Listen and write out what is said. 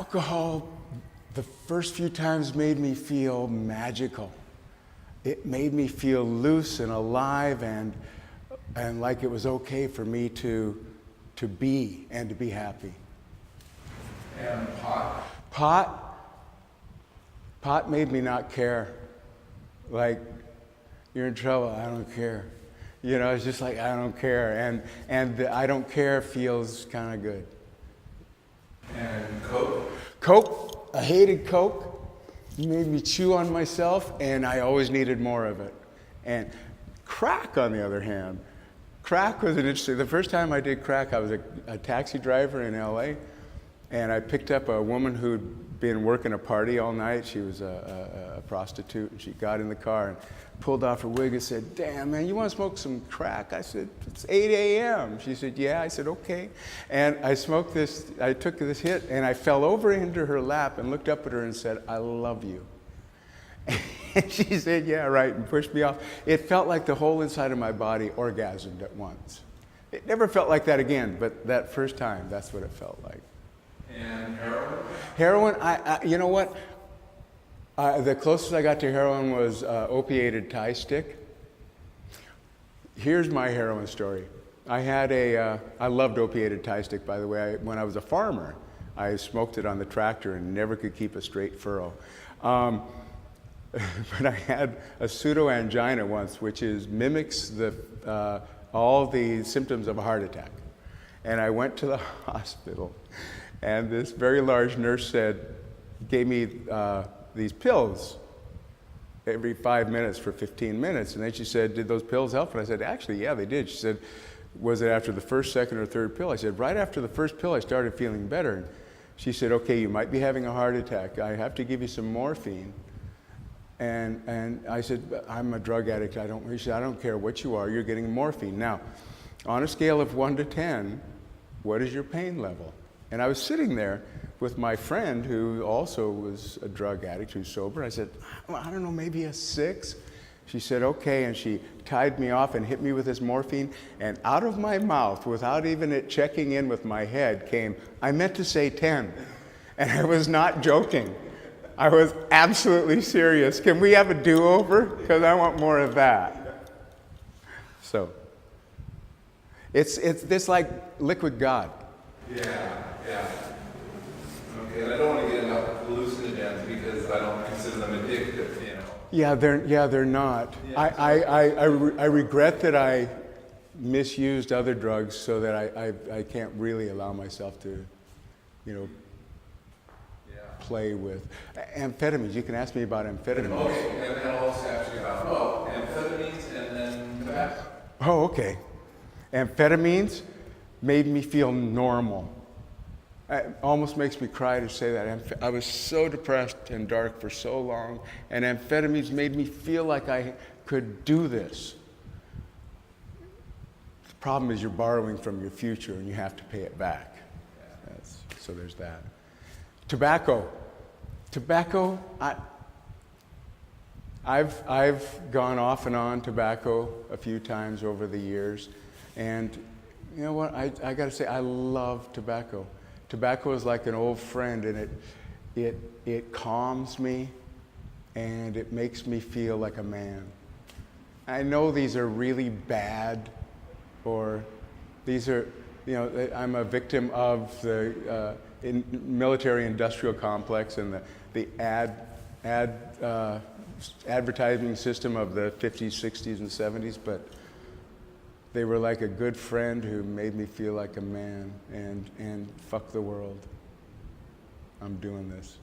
Alcohol, the first few times made me feel magical. It made me feel loose and alive and like it was okay for me to be and to be happy. And pot? Pot made me not care. Like, you're in trouble, I don't care. You know, it's just like, I don't care. And the I don't care feels kind of good. And Coke? Coke, I hated Coke. It made me chew on myself, and I always needed more of it. And crack, on the other hand, crack was an interesting. The first time I did crack, I was a taxi driver in LA, and I picked up a woman who'd been working a party all night. She was a prostitute, and she got in the car and pulled off her wig and said, "Damn, man, you want to smoke some crack?" I said, "It's 8 a.m. She said, "Yeah." I said, "Okay." And I smoked this, I took this hit, and I fell over into her lap and looked up at her and said, "I love you." And she said, "Yeah, right," and pushed me off. It felt like the whole inside of my body orgasmed at once. It never felt like that again, but that first time, that's what it felt like. And heroin? Heroin, you know what? The closest I got to heroin was opiated Thai stick. Here's my heroin story. I loved opiated Thai stick, by the way. When I was a farmer, I smoked it on the tractor and never could keep a straight furrow. But I had a pseudo angina once, which mimics all the symptoms of a heart attack. And I went to the hospital, and this very large nurse gave me these pills every 5 minutes for 15 minutes. And then she said, "Did those pills help?" And I said, "Actually, yeah, they did." She said, "Was it after the first, second, or third pill?" I said, "Right after the first pill, I started feeling better." And she said, "Okay, you might be having a heart attack. I have to give you some morphine." And I said, "I'm a drug addict. She said, "I don't care what you are, you're getting morphine." Now, on a scale of 1 to 10, what is your pain level? And I was sitting there with my friend who also was a drug addict, who's sober. I said, "I don't know, maybe a 6. She said, "Okay," and she tied me off and hit me with this morphine, and out of my mouth, without even it checking in with my head, came, "I meant to say 10. And I was not joking. I was absolutely serious. "Can we have a do-over? Because I want more of that." So, it's like liquid God. Yeah. Okay, and I don't want to get into hallucinogens because I don't consider them addictive, you know. Yeah, they're not. Yeah. I regret that I misused other drugs so that I can't really allow myself to, play with amphetamines. You can ask me about amphetamines. Okay, and then I'll also ask you about amphetamines and then tobacco. Oh, okay. Amphetamines made me feel normal. It almost makes me cry to say that. I was so depressed and dark for so long, and amphetamines made me feel like I could do this. The problem is you're borrowing from your future and you have to pay it back. So there's that. Tobacco, I've gone off and on tobacco a few times over the years, and you know what, I gotta say, I love tobacco. Tobacco is like an old friend, and it calms me, and it makes me feel like a man. I know these are really bad, or these are, I'm a victim of the military-industrial complex and the advertising system of the 50s, 60s, and 70s, but they were like a good friend who made me feel like a man, and fuck the world. I'm doing this.